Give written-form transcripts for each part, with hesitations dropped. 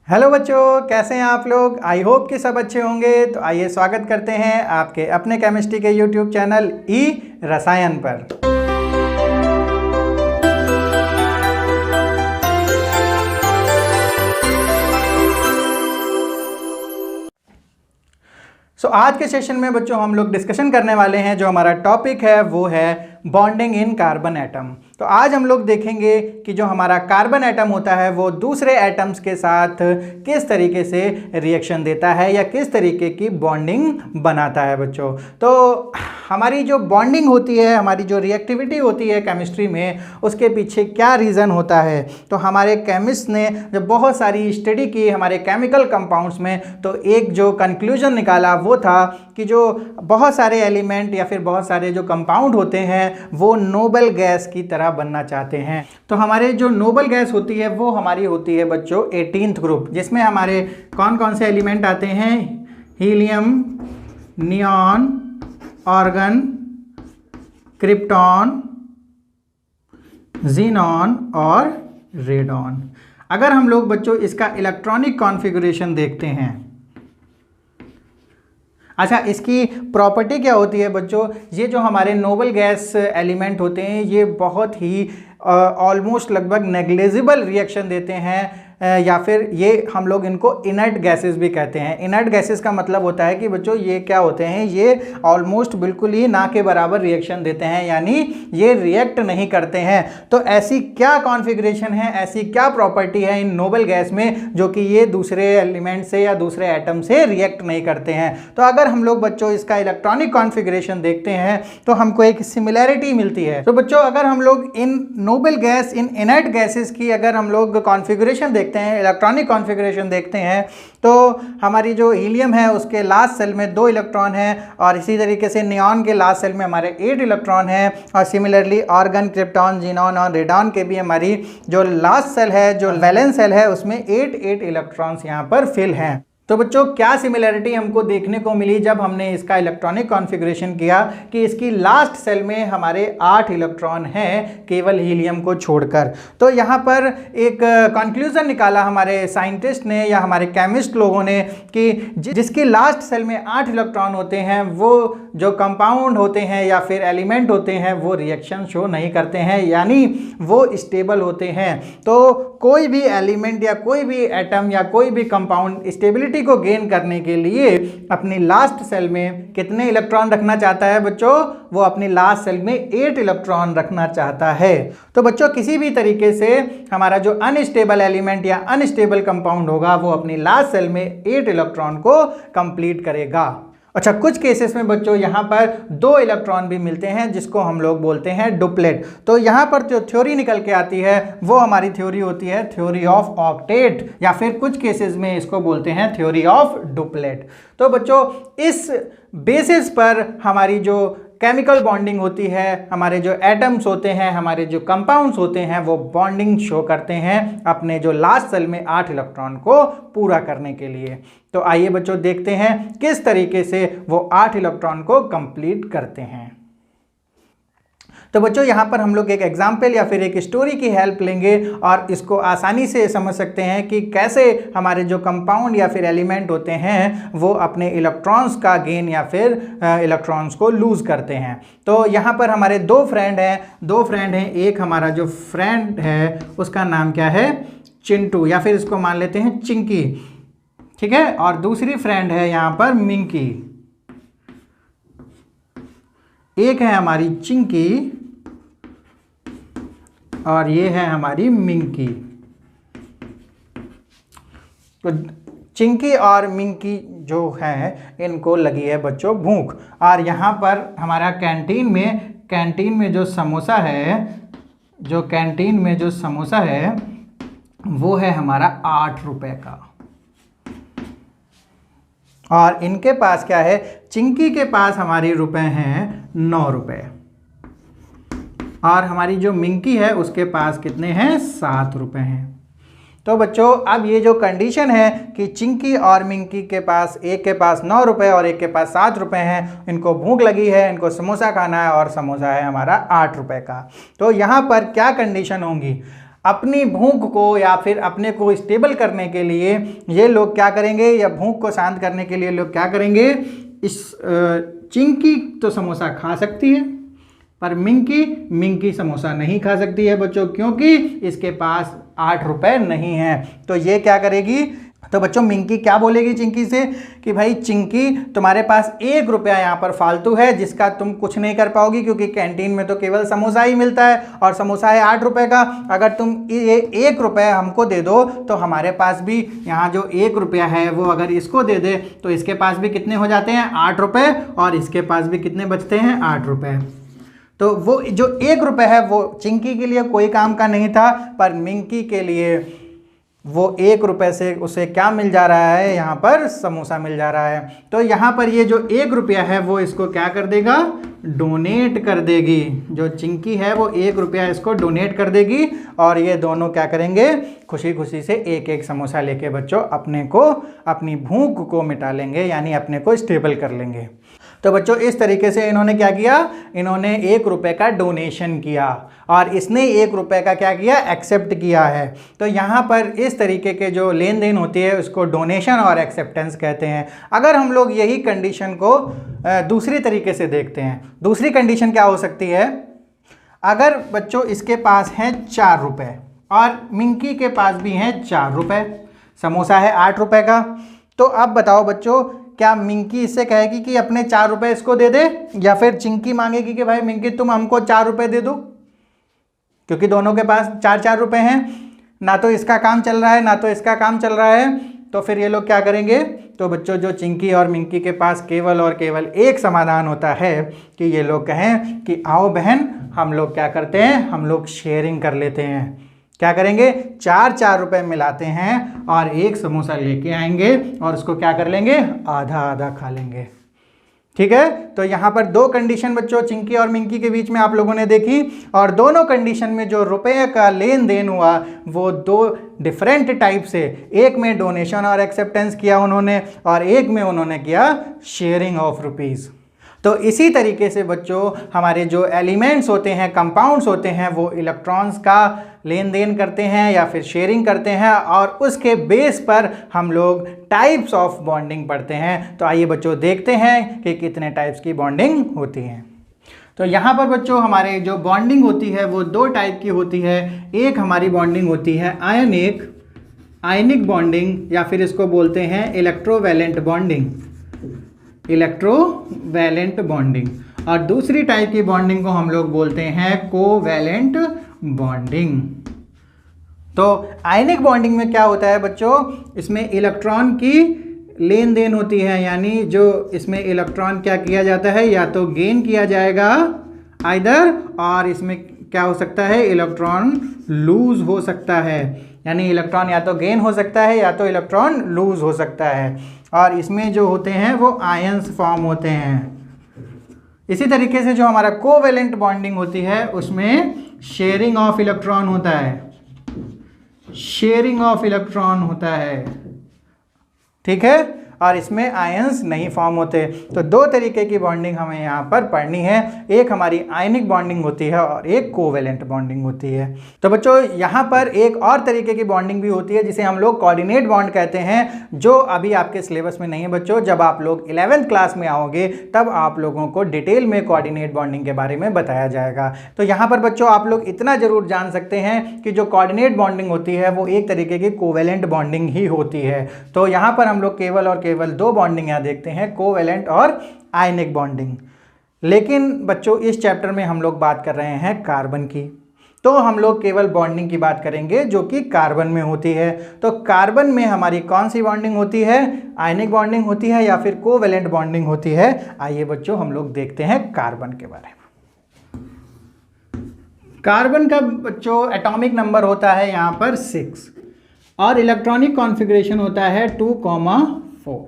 Hello बच्चों, कैसे हैं आप लोग। आई होप कि सब अच्छे होंगे। तो आइए स्वागत करते हैं आपके अपने केमिस्ट्री के यूट्यूब चैनल ई रसायन पर। आज के सेशन में बच्चों हम लोग डिस्कशन करने वाले हैं। जो हमारा टॉपिक है वो है बॉन्डिंग इन कार्बन एटम। तो आज हम लोग देखेंगे कि जो हमारा कार्बन एटम होता है वो दूसरे एटम्स के साथ किस तरीके से रिएक्शन देता है या किस तरीके की बॉन्डिंग बनाता है बच्चों। तो हमारी जो बॉन्डिंग होती है, हमारी जो रिएक्टिविटी होती है केमिस्ट्री में, उसके पीछे क्या रीज़न होता है। तो हमारे केमिस्ट ने जब बहुत सारी स्टडी की हमारे केमिकल कंपाउंड्स में, तो एक जो कंक्लूजन निकाला वो था कि जो बहुत सारे एलिमेंट या फिर बहुत सारे जो कंपाउंड होते हैं वो नोबल गैस की तरह बनना चाहते हैं। तो हमारे जो नोबल गैस होती है वो हमारी होती है बच्चों 18th ग्रुप, जिसमें हमारे कौन कौन से एलिमेंट आते हैं। Helium, neon, argon, krypton, xenon और रेडॉन। अगर हम लोग बच्चों इसका इलेक्ट्रॉनिक कॉन्फ़िगरेशन देखते हैं, अच्छा इसकी प्रॉपर्टी क्या होती है बच्चों। ये जो हमारे नोबल गैस एलिमेंट होते हैं ये बहुत ही ऑलमोस्ट लगभग नेग्लिजिबल रिएक्शन देते हैं, या फिर ये हम लोग इनको इनर्ट गैसेस भी कहते हैं। इनर्ट गैसेस का मतलब होता है कि बच्चों ये क्या होते हैं, ये ऑलमोस्ट बिल्कुल ही ना के बराबर रिएक्शन देते हैं, यानी ये रिएक्ट नहीं करते हैं। तो ऐसी क्या कॉन्फ़िगरेशन है, ऐसी क्या प्रॉपर्टी है इन नोबल गैस में जो कि ये दूसरे एलिमेंट से या दूसरे एटम से रिएक्ट नहीं करते हैं। तो अगर हम लोग बच्चों इसका इलेक्ट्रॉनिक कॉन्फ़िगरेशन देखते हैं तो हमको एक सिमिलैरिटी मिलती है। तो बच्चों अगर हम लोग इन नोबल गैस, इन इनर्ट गैसेस की अगर हम लोग कॉन्फ़िगरेशन देखते हैं, इलेक्ट्रॉनिक कॉन्फ़िगरेशन देखते हैं, तो हमारी जो हीलियम है उसके लास्ट सेल में 2 इलेक्ट्रॉन है, और इसी तरीके से नियॉन के लास्ट सेल में हमारे 8 इलेक्ट्रॉन है, और सिमिलरली आर्गन, क्रिप्टॉन, ज़ीनॉन और रेडॉन के भी हमारी जो लास्ट सेल है, जो वैलेंस सेल है, उसमें 8 इलेक्ट्रॉन्स यहाँ पर फिल हैं। तो बच्चों क्या सिमिलैरिटी हमको देखने को मिली जब हमने इसका इलेक्ट्रॉनिक कॉन्फ़िगरेशन किया कि इसकी लास्ट सेल में हमारे 8 इलेक्ट्रॉन हैं केवल हीलियम को छोड़कर। तो यहाँ पर एक कंक्लूजन निकाला हमारे साइंटिस्ट ने या हमारे केमिस्ट लोगों ने कि जिसकी लास्ट सेल में 8 इलेक्ट्रॉन होते हैं वो जो कंपाउंड होते हैं या फिर एलिमेंट होते हैं वो रिएक्शन शो नहीं करते हैं, यानी वो स्टेबल होते हैं। तो कोई भी एलिमेंट या कोई भी एटम या कोई भी कंपाउंड स्टेबिलिटी को गेन करने के लिए अपनी लास्ट सेल में कितने इलेक्ट्रॉन रखना चाहता है बच्चों, वो अपनी लास्ट सेल में 8 इलेक्ट्रॉन रखना चाहता है। तो बच्चों किसी भी तरीके से हमारा जो अनस्टेबल एलिमेंट या अनस्टेबल कंपाउंड होगा वो अपनी लास्ट सेल में 8 इलेक्ट्रॉन को कंप्लीट करेगा। अच्छा कुछ केसेस में बच्चों यहाँ पर 2 इलेक्ट्रॉन भी मिलते हैं जिसको हम लोग बोलते हैं डुप्लेट। तो यहाँ पर जो थ्योरी निकल के आती है वो हमारी थ्योरी होती है थ्योरी ऑफ ऑक्टेट, या फिर कुछ केसेस में इसको बोलते हैं थ्योरी ऑफ डुप्लेट। तो बच्चों इस बेसिस पर हमारी जो केमिकल बॉन्डिंग होती है, हमारे जो एटम्स होते हैं, हमारे जो कंपाउंड्स होते हैं वो बॉन्डिंग शो करते हैं अपने जो लास्ट सेल में 8 इलेक्ट्रॉन को पूरा करने के लिए। तो आइए बच्चों देखते हैं किस तरीके से वो 8 इलेक्ट्रॉन को कंप्लीट करते हैं। तो बच्चों यहाँ पर हम लोग एक एग्जाम्पल या फिर एक स्टोरी की हेल्प लेंगे और इसको आसानी से समझ सकते हैं कि कैसे हमारे जो कंपाउंड या फिर एलिमेंट होते हैं वो अपने इलेक्ट्रॉन्स का गेन या फिर इलेक्ट्रॉन्स को लूज़ करते हैं। तो यहाँ पर हमारे 2 फ्रेंड हैं। एक हमारा जो फ्रेंड है उसका नाम क्या है, चिंटू, या फिर इसको मान लेते हैं चिंकी, ठीक है। और दूसरी फ्रेंड है यहाँ पर मिंकी। एक है हमारी चिंकी और ये है हमारी मिंकी। तो चिंकी और मिंकी जो है इनको लगी है बच्चों भूख, और यहाँ पर हमारा कैंटीन में जो समोसा है वो है हमारा 8 रुपए का। और इनके पास क्या है, चिंकी के पास हमारी रुपए हैं 9 रुपए, और हमारी जो मिंकी है उसके पास कितने हैं, 7 रुपए हैं। तो बच्चों अब ये जो कंडीशन है कि चिंकी और मिंकी के पास, एक के पास 9 रुपए और एक के पास 7 रुपए हैं, इनको भूख लगी है, इनको समोसा खाना है और समोसा है हमारा 8 रुपए का। तो यहाँ पर क्या कंडीशन होंगी, अपनी भूख को या फिर अपने को स्टेबल करने के लिए ये लोग क्या करेंगे, या भूख को शांत करने के लिए लोग क्या करेंगे, इस चिंकी तो समोसा खा सकती है पर मिंकी समोसा नहीं खा सकती है बच्चों, क्योंकि इसके पास 8 रुपए नहीं है। तो ये क्या करेगी, तो बच्चों मिंकी क्या बोलेगी चिंकी से कि भाई चिंकी, तुम्हारे पास 1 रुपया यहाँ पर फालतू है जिसका तुम कुछ नहीं कर पाओगी, क्योंकि कैंटीन में तो केवल समोसा ही मिलता है और समोसा है 8 रुपए का। अगर तुम ये 1 रुपया हमको दे दो तो हमारे पास भी यहाँ जो 1 रुपया है वो अगर इसको दे दे तो इसके पास भी कितने हो जाते हैं, 8 रुपये, और इसके पास भी कितने बचते हैं, 8 रुपये। तो वो जो 1 रुपये है वो चिंकी के लिए कोई काम का नहीं था, पर मिंकी के लिए वो 1 रुपये से उसे क्या मिल जा रहा है, यहाँ पर समोसा मिल जा रहा है। तो यहाँ पर ये जो 1 रुपया है वो इसको क्या कर देगा, डोनेट कर देगी। जो चिंकी है वो 1 रुपया इसको डोनेट कर देगी और ये दोनों क्या करेंगे, खुशी खुशी से एक एक समोसा लेके बच्चों अपने को, अपनी भूख को मिटा लेंगे, यानी अपने को स्टेबल कर लेंगे। तो बच्चों इस तरीके से इन्होंने क्या किया, इन्होंने 1 रुपये का डोनेशन किया और इसने 1 रुपये का क्या किया, एक्सेप्ट किया है। तो यहाँ पर इस तरीके के जो लेन देन होती है उसको डोनेशन और एक्सेप्टेंस कहते हैं। अगर हम लोग यही कंडीशन को दूसरी तरीके से देखते हैं, दूसरी कंडीशन क्या हो सकती है, अगर बच्चों इसके पास हैं 4 रुपये और मिंकी के पास भी हैं 4 रुपये, समोसा है 8 रुपये का, तो अब बताओ बच्चों क्या मिंकी इससे कहेगी कि अपने 4 रुपये इसको दे दे, या फिर चिंकी मांगेगी कि भाई मिंकी तुम हमको 4 रुपये दे दो, क्योंकि दोनों के पास 4-4 रुपये हैं, ना तो इसका काम चल रहा है ना तो इसका काम चल रहा है। तो फिर ये लोग क्या करेंगे, तो बच्चों जो चिंकी और मिंकी के पास केवल और केवल एक समाधान होता है कि ये लोग कहें कि आओ बहन हम लोग क्या करते हैं, हम लोग शेयरिंग कर लेते हैं। क्या करेंगे, 4-4 रुपये मिलाते हैं और एक समोसा लेके आएंगे और उसको क्या कर लेंगे, आधा आधा खा लेंगे। ठीक है, तो यहाँ पर 2 कंडीशन बच्चों चिंकी और मिंकी के बीच में आप लोगों ने देखी, और दोनों कंडीशन में जो रुपये का लेन देन हुआ वो 2 डिफरेंट टाइप से, एक में डोनेशन और एक्सेप्टेंस किया उन्होंने और एक में उन्होंने किया शेयरिंग ऑफ रुपीज़। तो इसी तरीके से बच्चों हमारे जो एलिमेंट्स होते हैं, कंपाउंड्स होते हैं, वो इलेक्ट्रॉन्स का लेन देन करते हैं या फिर शेयरिंग करते हैं और उसके बेस पर हम लोग टाइप्स ऑफ बॉन्डिंग पढ़ते हैं। तो आइए बच्चों देखते हैं कि कितने टाइप्स की बॉन्डिंग होती हैं। तो यहाँ पर बच्चों हमारे जो बॉन्डिंग होती है वो 2 टाइप की होती है। एक हमारी बॉन्डिंग होती है आयनिक बॉन्डिंग, या फिर इसको बोलते हैं इलेक्ट्रोवैलेंट बॉन्डिंग, इलेक्ट्रोवैलेंट बॉन्डिंग, और दूसरी टाइप की बॉन्डिंग को हम लोग बोलते हैं कोवैलेंट बॉन्डिंग। तो आयनिक बॉन्डिंग में क्या होता है बच्चों, इसमें इलेक्ट्रॉन की लेन देन होती है, यानी जो इसमें इलेक्ट्रॉन क्या किया जाता है, या तो गेन किया जाएगा आइदर, और इसमें क्या हो सकता है, इलेक्ट्रॉन लूज हो सकता है, यानी इलेक्ट्रॉन या तो गेन हो सकता है या तो इलेक्ट्रॉन लूज हो सकता है, और इसमें जो होते हैं वो आयंस फॉर्म होते हैं। इसी तरीके से जो हमारा कोवेलेंट बॉन्डिंग होती है उसमें शेयरिंग ऑफ इलेक्ट्रॉन होता है, शेयरिंग ऑफ इलेक्ट्रॉन होता है, ठीक है, और इसमें आयंस नहीं फॉर्म होते। तो 2 तरीके की बॉन्डिंग हमें यहाँ पर पढ़नी है, एक हमारी आयनिक बॉन्डिंग होती है और एक कोवेलेंट बॉन्डिंग होती है। तो बच्चों यहाँ पर एक और तरीके की बॉन्डिंग भी होती है जिसे हम लोग कोऑर्डिनेट बॉन्ड कहते हैं, जो अभी आपके सिलेबस में नहीं है बच्चों। जब आप लोग 11th क्लास में आओगे तब आप लोगों को डिटेल में कोऑर्डिनेट बॉन्डिंग के बारे में बताया जाएगा। तो यहाँ पर बच्चों आप लोग इतना जरूर जान सकते हैं कि जो कोऑर्डिनेट बॉन्डिंग होती है वो एक तरीके की कोवेलेंट बॉन्डिंग ही होती है। तो यहाँ पर हम लोग केवल 2 बॉन्डिंग यहाँ देखते हैं, कोवेलेंट और आयनिक बॉन्डिंग। लेकिन बच्चों इस चैप्टर में हम लोग बात कर रहे हैं कार्बन की, तो हम लोग केवल बॉन्डिंग की बात करेंगे जो कि कार्बन में होती है। तो कार्बन में हमारी कौन सी बॉन्डिंग होती है, आयनिक बॉन्डिंग होती है या फिर कोवेलेंट बॉन्डिंग होती है। आइए बच्चों हम लोग देखते हैं कार्बन के बारे में। कार्बन का बच्चों एटॉमिक नंबर होता है यहाँ पर 6 और इलेक्ट्रॉनिक कॉन्फ़िगरेशन होता है 2,4।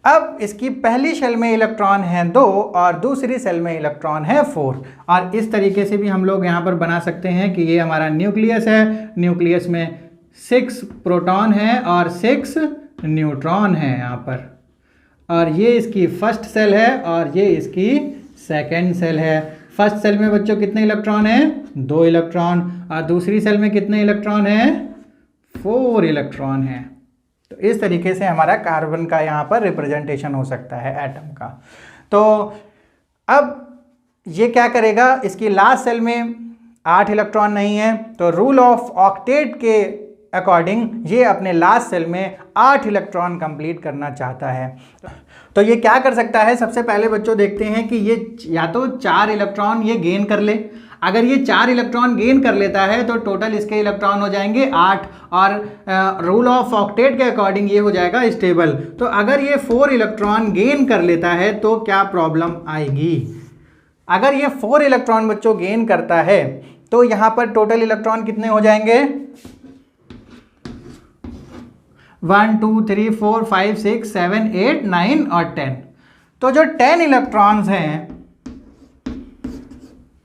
अब इसकी पहली शेल में इलेक्ट्रॉन है 2 और दूसरी शेल में इलेक्ट्रॉन है 4, और इस तरीके से भी हम लोग यहाँ पर बना सकते हैं कि ये हमारा न्यूक्लियस है, न्यूक्लियस में 6 प्रोटॉन है और 6 न्यूट्रॉन है यहाँ पर, और ये इसकी फर्स्ट सेल है और ये इसकी सेकेंड सेल है। फर्स्ट सेल में बच्चों कितने इलेक्ट्रॉन है, 2 इलेक्ट्रॉन, और दूसरी सेल में कितने इलेक्ट्रॉन हैं? 4 इलेक्ट्रॉन हैं। तो इस तरीके से हमारा कार्बन का यहाँ पर रिप्रेजेंटेशन हो सकता है एटम का। तो अब ये क्या करेगा, इसकी लास्ट सेल में 8 इलेक्ट्रॉन नहीं है, तो रूल ऑफ ऑक्टेट के अकॉर्डिंग ये अपने लास्ट सेल में 8 इलेक्ट्रॉन कंप्लीट करना चाहता है। तो ये क्या कर सकता है, सबसे पहले बच्चों देखते हैं कि ये या तो 4 इलेक्ट्रॉन ये गेन कर ले। अगर ये 4 इलेक्ट्रॉन गेन कर लेता है तो टोटल इसके इलेक्ट्रॉन हो जाएंगे 8, और रूल ऑफ ऑक्टेट के अकॉर्डिंग ये हो जाएगा स्टेबल। तो अगर ये 4 इलेक्ट्रॉन गेन कर लेता है तो क्या प्रॉब्लम आएगी? अगर ये 4 इलेक्ट्रॉन बच्चों गेन करता है तो यहाँ पर टोटल इलेक्ट्रॉन कितने हो जाएंगे? 1 2 3 4 5 6 7 8 9 और 10। तो जो 10 इलेक्ट्रॉन्स हैं,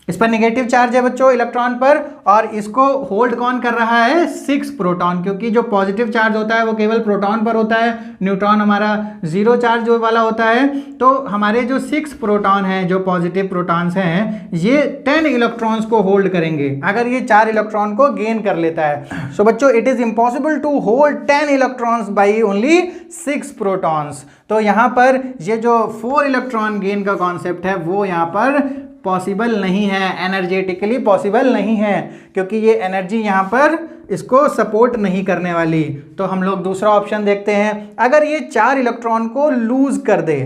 इस पर नेगेटिव चार्ज है बच्चों इलेक्ट्रॉन पर, और इसको होल्ड कौन कर रहा है? 6 प्रोटॉन, क्योंकि जो पॉजिटिव चार्ज होता है वो केवल प्रोटॉन पर होता है, न्यूट्रॉन हमारा 0 चार्ज वाला होता है। तो हमारे जो 6 प्रोटॉन हैं, जो पॉजिटिव प्रोटॉन्स हैं, ये 10 इलेक्ट्रॉन्स को होल्ड करेंगे अगर ये 4 इलेक्ट्रॉन को गेन कर लेता है। सो बच्चों it is impossible to hold 10 electrons by only 6 protons. तो यहाँ पर ये जो 4 इलेक्ट्रॉन गेन का कॉन्सेप्ट है वो यहाँ पर पॉसिबल नहीं है, एनर्जेटिकली पॉसिबल नहीं है, क्योंकि ये एनर्जी यहाँ पर इसको सपोर्ट नहीं करने वाली। तो हम लोग दूसरा ऑप्शन देखते हैं। अगर ये 4 इलेक्ट्रॉन को लूज कर दे,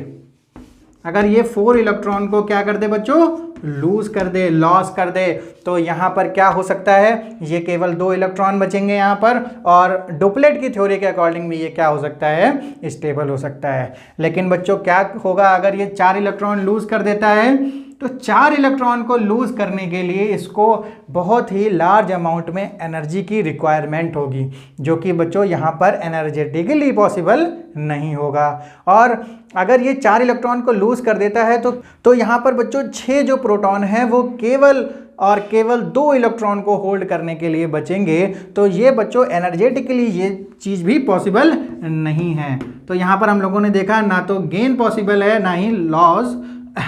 अगर ये 4 इलेक्ट्रॉन को क्या कर दे बच्चों? लूज कर दे, लॉस कर दे, तो यहाँ पर क्या हो सकता है? ये केवल 2 इलेक्ट्रॉन बचेंगे यहाँ पर, और डुप्लेट की थ्योरी के अकॉर्डिंग भी ये क्या हो सकता है? स्टेबल हो सकता है। लेकिन बच्चों क्या होगा अगर ये 4 इलेक्ट्रॉन लूज कर देता है? तो 4 इलेक्ट्रॉन को लूज करने के लिए इसको बहुत ही लार्ज अमाउंट में एनर्जी की रिक्वायरमेंट होगी, जो कि बच्चों यहाँ पर एनर्जेटिकली पॉसिबल नहीं होगा। और अगर ये 4 इलेक्ट्रॉन को लूज कर देता है तो यहाँ पर बच्चों 6 जो प्रोटॉन हैं वो केवल और केवल 2 इलेक्ट्रॉन को होल्ड करने के लिए बचेंगे। तो ये बच्चों एनर्जेटिकली ये चीज़ भी पॉसिबल नहीं है। तो यहाँ पर हम लोगों ने देखा ना तो गेन पॉसिबल है, ना ही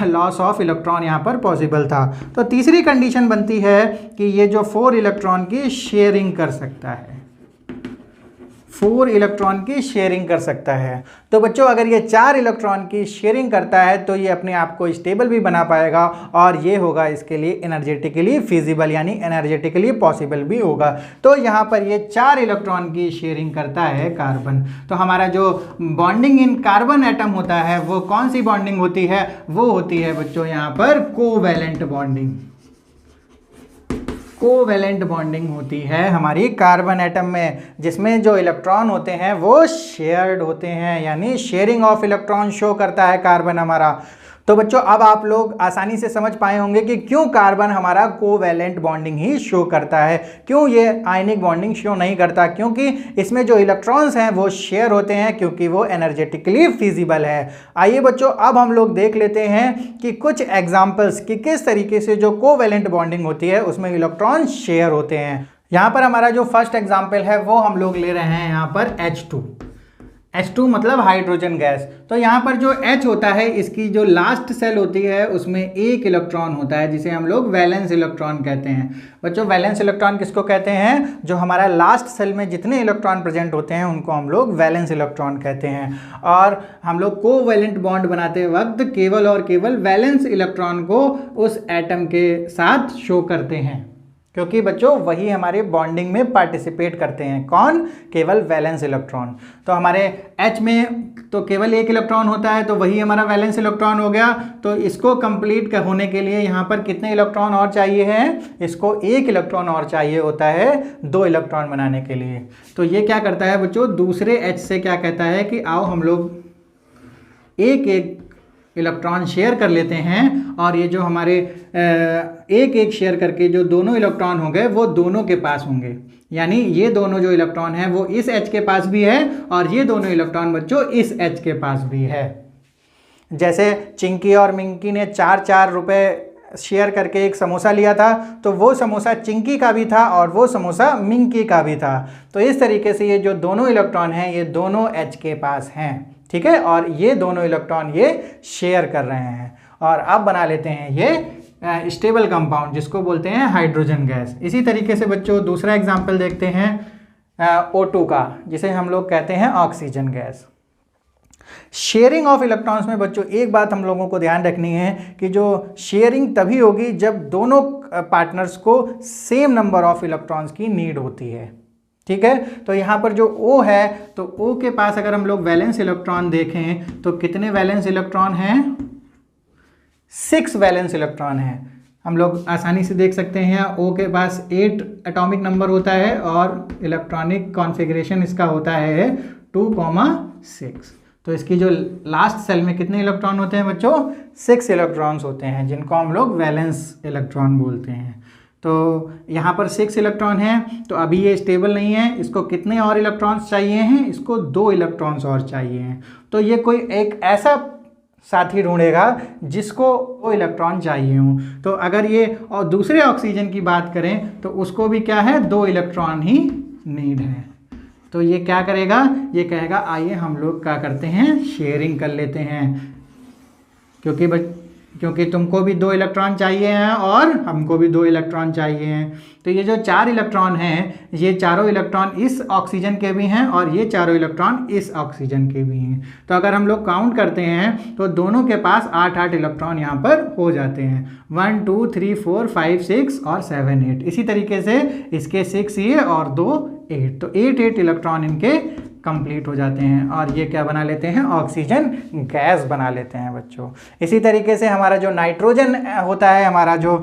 लॉस ऑफ इलेक्ट्रॉन यहाँ पर पॉसिबल था। तो तीसरी कंडीशन बनती है कि ये जो 4 इलेक्ट्रॉन की शेयरिंग कर सकता है, 4 इलेक्ट्रॉन की शेयरिंग कर सकता है। तो बच्चों अगर ये 4 इलेक्ट्रॉन की शेयरिंग करता है तो ये अपने आप को स्टेबल भी बना पाएगा, और ये होगा इसके लिए एनर्जेटिकली फिजिबल, यानी एनर्जेटिकली पॉसिबल भी होगा। तो यहाँ पर ये 4 इलेक्ट्रॉन की शेयरिंग करता है कार्बन। तो हमारा जो बॉन्डिंग इन कार्बन एटम होता है वो कौन सी बॉन्डिंग होती है? वो होती है बच्चों यहाँ पर कोवैलेंट बॉन्डिंग। कोवैलेंट बॉन्डिंग होती है हमारी कार्बन एटम में, जिसमें जो इलेक्ट्रॉन होते हैं वो शेयर्ड होते हैं, यानी शेयरिंग ऑफ इलेक्ट्रॉन शो करता है कार्बन हमारा। तो बच्चों अब आप लोग आसानी से समझ पाए होंगे कि क्यों कार्बन हमारा कोवैलेंट बॉन्डिंग ही शो करता है, क्यों ये आयनिक बॉन्डिंग शो नहीं करता, क्योंकि इसमें जो इलेक्ट्रॉन्स हैं वो शेयर होते हैं, क्योंकि वो एनर्जेटिकली फिजिबल है। आइए बच्चों अब हम लोग देख लेते हैं कि कुछ एग्जाम्पल्स कि किस तरीके से जो कोवैलेंट बॉन्डिंग होती है उसमें इलेक्ट्रॉन शेयर होते हैं। यहाँ पर हमारा जो फर्स्ट एग्जाम्पल है वो हम लोग ले रहे हैं यहाँ पर H2 मतलब हाइड्रोजन गैस। तो यहाँ पर जो H होता है इसकी जो लास्ट सेल होती है उसमें 1 इलेक्ट्रॉन होता है, जिसे हम लोग वैलेंस इलेक्ट्रॉन कहते हैं। बच्चों वैलेंस इलेक्ट्रॉन किसको कहते हैं? जो हमारा लास्ट सेल में जितने इलेक्ट्रॉन प्रेजेंट होते हैं उनको हम लोग वैलेंस इलेक्ट्रॉन कहते हैं। और हम लोग कोवैलेंट बॉन्ड बनाते वक्त केवल और केवल वैलेंस इलेक्ट्रॉन को उस एटम के साथ शो करते हैं, क्योंकि बच्चों वही हमारे बॉन्डिंग में पार्टिसिपेट करते हैं। कौन? केवल वैलेंस इलेक्ट्रॉन। तो हमारे H में तो केवल 1 इलेक्ट्रॉन होता है, तो वही हमारा वैलेंस इलेक्ट्रॉन हो गया। तो इसको कंप्लीट होने के लिए यहाँ पर कितने इलेक्ट्रॉन और चाहिए हैं? इसको 1 इलेक्ट्रॉन और चाहिए होता है 2 इलेक्ट्रॉन बनाने के लिए। तो ये क्या करता है बच्चों? दूसरे H से क्या कहता है कि आओ हम लोग एक इलेक्ट्रॉन शेयर कर लेते हैं, और ये जो हमारे एक शेयर करके जो दोनों इलेक्ट्रॉन होंगे वो दोनों के पास होंगे, यानी ये दोनों जो इलेक्ट्रॉन हैं वो इस H के पास भी है और ये दोनों इलेक्ट्रॉन बच्चों इस H के पास भी है। जैसे चिंकी और मिंकी ने 4-4 रुपए शेयर करके एक समोसा लिया था, तो वो समोसा चिंकी का भी था और वो समोसा मिंकी का भी था। तो इस तरीके से ये जो दोनों इलेक्ट्रॉन हैं ये दोनों H के पास हैं, ठीक है, और ये दोनों इलेक्ट्रॉन ये शेयर कर रहे हैं। और अब बना लेते हैं ये स्टेबल कंपाउंड जिसको बोलते हैं हाइड्रोजन गैस। इसी तरीके से बच्चों दूसरा एग्जाम्पल देखते हैं O2 का, जिसे हम लोग कहते हैं oxygen gas. Sharing of electrons में बच्चों एक बात हम लोगों को ध्यान रखनी है कि जो शेयरिंग तभी होगी जब दोनों पार्टनर्स को सेम नंबर ऑफ इलेक्ट्रॉन्स की नीड होती है। ठीक है, तो यहाँ पर जो O है तो O के पास अगर हम लोग वैलेंस इलेक्ट्रॉन देखें तो कितने वैलेंस इलेक्ट्रॉन हैं? 6 वैलेंस इलेक्ट्रॉन हैं। हम लोग आसानी से देख सकते हैं O के पास 8 एटॉमिक नंबर होता है और इलेक्ट्रॉनिक कॉन्फ़िगरेशन इसका होता है 2,6। तो इसकी जो लास्ट सेल में कितने इलेक्ट्रॉन होते हैं बच्चों? 6 इलेक्ट्रॉन्स होते हैं, जिनको हम लोग वैलेंस इलेक्ट्रॉन बोलते हैं। तो यहाँ पर 6 इलेक्ट्रॉन हैं, तो अभी ये स्टेबल नहीं है, इसको कितने और इलेक्ट्रॉन्स चाहिए हैं? इसको 2 इलेक्ट्रॉन्स और चाहिए हैं। तो ये कोई एक ऐसा साथी ढूंढेगा जिसको वो इलेक्ट्रॉन चाहिए हों। तो अगर ये और दूसरे ऑक्सीजन की बात करें तो उसको भी क्या है? 2 इलेक्ट्रॉन ही नीड है। तो ये क्या करेगा? ये कहेगा आइए हम लोग क्या करते हैं, शेयरिंग कर लेते हैं, क्योंकि तुमको भी 2 इलेक्ट्रॉन चाहिए हैं और हमको भी 2 इलेक्ट्रॉन चाहिए हैं। तो ये जो 4 इलेक्ट्रॉन हैं, ये चारों इलेक्ट्रॉन इस ऑक्सीजन के भी हैं और ये चारों इलेक्ट्रॉन इस ऑक्सीजन के भी हैं। तो अगर हम लोग काउंट करते हैं तो दोनों के पास 8-8 इलेक्ट्रॉन यहाँ पर हो जाते हैं। 1 2 3 4 5 6 और 7 8। इसी तरीके से इसके 6 ये और 2 8, तो 8 इलेक्ट्रॉन इनके कंप्लीट हो जाते हैं और ये क्या बना लेते हैं? ऑक्सीजन गैस बना लेते हैं बच्चों। इसी तरीके से हमारा जो नाइट्रोजन होता है, हमारा जो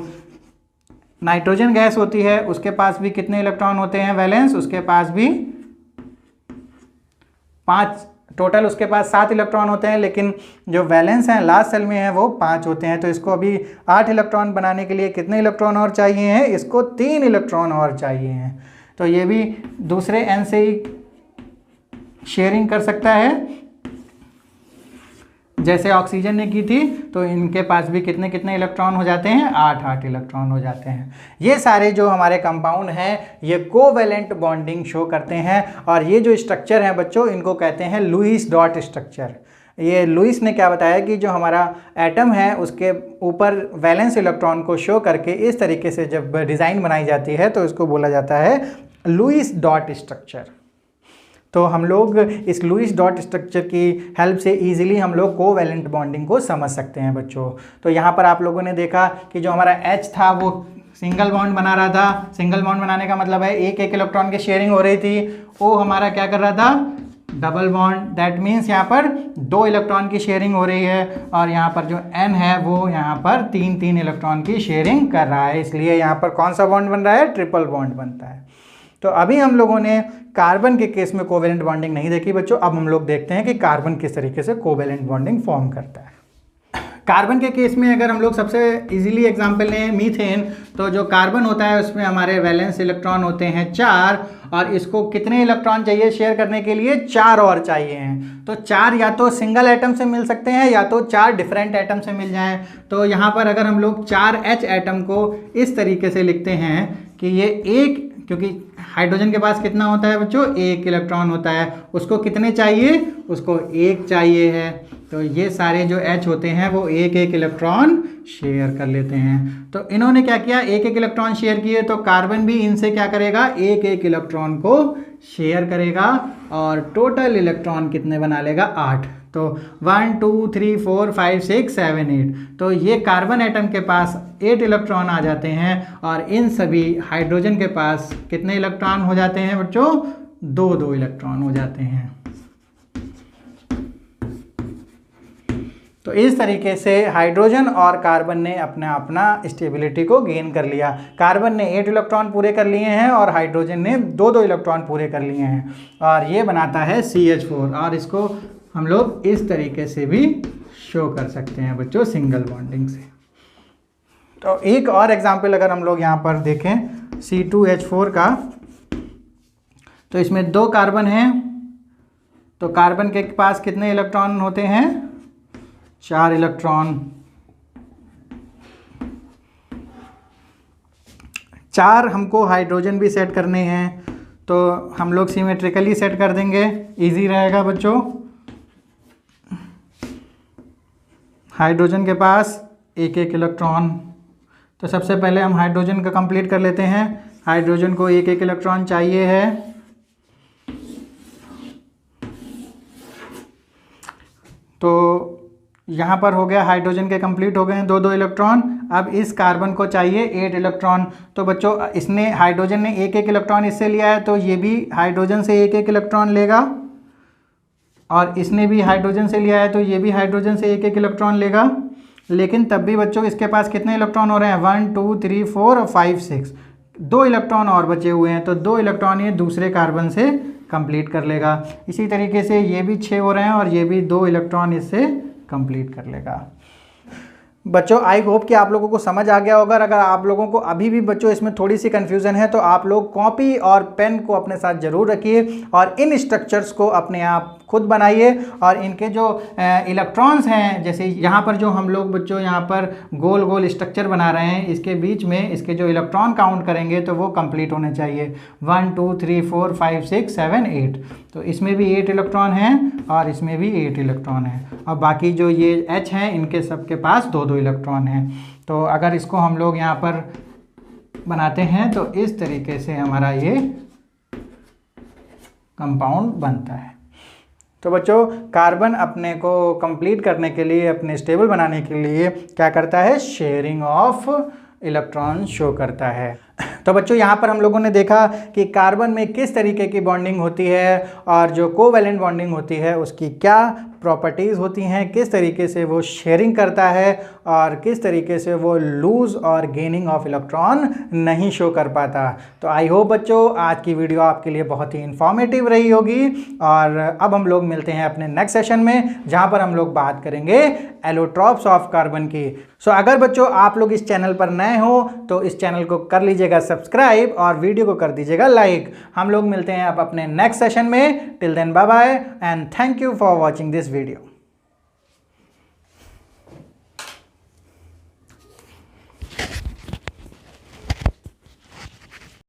नाइट्रोजन गैस होती है, उसके पास भी कितने इलेक्ट्रॉन होते हैं वैलेंस? उसके पास भी 5, टोटल उसके पास 7 इलेक्ट्रॉन होते हैं, लेकिन जो वैलेंस हैं लास्ट सेल में है वो 5 होते हैं। तो इसको अभी 8 इलेक्ट्रॉन बनाने के लिए कितने इलेक्ट्रॉन और चाहिए हैं? इसको 3 इलेक्ट्रॉन और चाहिए हैं। तो ये भी दूसरे एन से ही शेयरिंग कर सकता है जैसे ऑक्सीजन ने की थी। तो इनके पास भी कितने कितने इलेक्ट्रॉन हो जाते हैं? 8-8 इलेक्ट्रॉन हो जाते हैं। ये सारे जो हमारे कंपाउंड हैं ये कोवैलेंट बॉन्डिंग शो करते हैं और ये जो स्ट्रक्चर है बच्चों इनको कहते हैं लुईस डॉट स्ट्रक्चर। ये लुईस ने क्या बताया कि जो हमारा एटम है उसके ऊपर वैलेंस इलेक्ट्रॉन को शो करके इस तरीके से जब डिज़ाइन बनाई जाती है तो इसको बोला जाता है लुईस डॉट स्ट्रक्चर। तो हम लोग इस लुईस डॉट स्ट्रक्चर की हेल्प से इजीली हम लोग कोवैलेंट बॉन्डिंग को समझ सकते हैं बच्चों। तो यहाँ पर आप लोगों ने देखा कि जो हमारा H था वो सिंगल बॉन्ड बना रहा था। सिंगल बॉन्ड बनाने का मतलब है एक इलेक्ट्रॉन की शेयरिंग हो रही थी। O हमारा क्या कर रहा था? डबल बॉन्ड, दैट मीन्स यहाँ पर 2 इलेक्ट्रॉन की शेयरिंग हो रही है और यहाँ पर जो N है वो यहाँ पर 3 इलेक्ट्रॉन की शेयरिंग कर रहा है, इसलिए यहाँ पर कौन सा बॉन्ड बन रहा है? ट्रिपल बॉन्ड बनता है। तो अभी हम लोगों ने कार्बन के केस में कोवैलेंट बॉन्डिंग नहीं देखी बच्चों। अब हम लोग देखते हैं कि कार्बन किस तरीके से कोवैलेंट बॉन्डिंग फॉर्म करता है। कार्बन के केस में अगर हम लोग सबसे इजीली एग्जांपल लें मीथेन, तो जो कार्बन होता है उसमें हमारे वैलेंस इलेक्ट्रॉन होते हैं 4 और इसको कितने इलेक्ट्रॉन चाहिए शेयर करने के लिए? 4 और चाहिए हैं। तो 4 या तो सिंगल एटम से मिल सकते हैं या तो 4 डिफरेंट एटम से मिल जाएं। तो यहाँ पर अगर हम लोग 4H एटम को इस तरीके से लिखते हैं कि ये एक, क्योंकि हाइड्रोजन के पास कितना होता है बच्चों? 1 इलेक्ट्रॉन होता है। उसको कितने चाहिए? उसको 1 चाहिए है। तो ये सारे जो H होते हैं वो 1 इलेक्ट्रॉन शेयर कर लेते हैं। तो इन्होंने क्या किया? 1 इलेक्ट्रॉन शेयर किए, तो कार्बन भी इनसे क्या करेगा? 1 इलेक्ट्रॉन को शेयर करेगा और टोटल इलेक्ट्रॉन कितने बना लेगा? 8। तो 1 2 3 4 5 6 7 8। तो ये कार्बन एटम के पास 8 इलेक्ट्रॉन आ जाते हैं और इन सभी हाइड्रोजन के पास कितने इलेक्ट्रॉन हो जाते हैं बच्चों? 2 इलेक्ट्रॉन हो जाते हैं। तो इस तरीके से हाइड्रोजन और कार्बन ने अपना स्टेबिलिटी को गेन कर लिया। कार्बन ने 8 इलेक्ट्रॉन पूरे कर लिए हैं और हाइड्रोजन ने 2 इलेक्ट्रॉन पूरे कर लिए हैं और ये बनाता है CH4 और इसको हम लोग इस तरीके से भी शो कर सकते हैं बच्चों सिंगल बॉन्डिंग से। तो एक और एग्जांपल अगर हम लोग यहाँ पर देखें C2H4 का, तो इसमें 2 कार्बन हैं। तो कार्बन के पास कितने इलेक्ट्रॉन होते हैं? 4 इलेक्ट्रॉन। 4 हमको हाइड्रोजन भी सेट करने हैं, तो हम लोग सिमेट्रिकली सेट कर देंगे, इजी रहेगा बच्चों। हाइड्रोजन के पास 1 इलेक्ट्रॉन, तो सबसे पहले हम हाइड्रोजन का कंप्लीट कर लेते हैं। हाइड्रोजन को एक एक इलेक्ट्रॉन चाहिए है। तो यहाँ पर हो गया, हाइड्रोजन के कंप्लीट हो गए हैं 2-2 इलेक्ट्रॉन। अब इस कार्बन को चाहिए 8 इलेक्ट्रॉन। तो बच्चों इसने, हाइड्रोजन ने एक एक इलेक्ट्रॉन इससे लिया है, तो ये भी हाइड्रोजन से एक एक इलेक्ट्रॉन लेगा, और इसने भी हाइड्रोजन से लिया है तो ये भी हाइड्रोजन से एक एक इलेक्ट्रॉन लेगा। लेकिन तब भी बच्चों इसके पास कितने इलेक्ट्रॉन हो रहे हैं? 1 2 3 4 और 5 6, 2 इलेक्ट्रॉन और बचे हुए हैं, तो 2 इलेक्ट्रॉन ये दूसरे कार्बन से कंप्लीट कर लेगा। इसी तरीके से ये भी 6 हो रहे हैं और ये भी 2 इलेक्ट्रॉन इससे कंप्लीट कर लेगा। बच्चों आई होप कि आप लोगों को समझ आ गया होगा। अगर आप लोगों को अभी भी बच्चों इसमें थोड़ी सी कन्फ्यूज़न है तो आप लोग कॉपी और पेन को अपने साथ ज़रूर रखिए और इन स्ट्रक्चर्स को अपने आप खुद बनाइए। और इनके जो इलेक्ट्रॉन्स हैं, जैसे यहाँ पर जो हम लोग बच्चों यहाँ पर गोल गोल स्ट्रक्चर बना रहे हैं, इसके बीच में इसके जो इलेक्ट्रॉन काउंट करेंगे तो वो कंप्लीट होने चाहिए। 1 2 3 4 5 6 7 8। तो इसमें भी 8 इलेक्ट्रॉन हैं और इसमें भी 8 इलेक्ट्रॉन हैं, और बाकी जो ये H हैं इनके सबके पास 2-2 इलेक्ट्रॉन हैं। तो अगर इसको हम लोग यहाँ पर बनाते हैं तो इस तरीके से हमारा ये कंपाउंड बनता है। तो बच्चों कार्बन अपने को कंप्लीट करने के लिए, अपने स्टेबल बनाने के लिए क्या करता है? शेयरिंग ऑफ इलेक्ट्रॉन शो करता है। तो बच्चों यहाँ पर हम लोगों ने देखा कि कार्बन में किस तरीके की बॉन्डिंग होती है और जो कोवैलेंट बॉन्डिंग होती है उसकी क्या प्रॉपर्टीज़ होती हैं, किस तरीके से वो शेयरिंग करता है और किस तरीके से वो लूज़ और गेनिंग ऑफ इलेक्ट्रॉन नहीं शो कर पाता। तो आई होप बच्चों आज की वीडियो आपके लिए बहुत ही इंफॉर्मेटिव रही होगी। और अब हम लोग मिलते हैं अपने नेक्स्ट सेशन में, जहाँ पर हम लोग बात करेंगे एलोट्रॉप्स ऑफ कार्बन की। सो अगर बच्चों आप लोग इस चैनल पर नए हो तो इस चैनल को कर लीजिएगा सब्सक्राइब और वीडियो को कर दीजिएगा लाइक। हम लोग मिलते हैं अब अपने नेक्स्ट सेशन में। Till then bye bye and thank you for watching this video.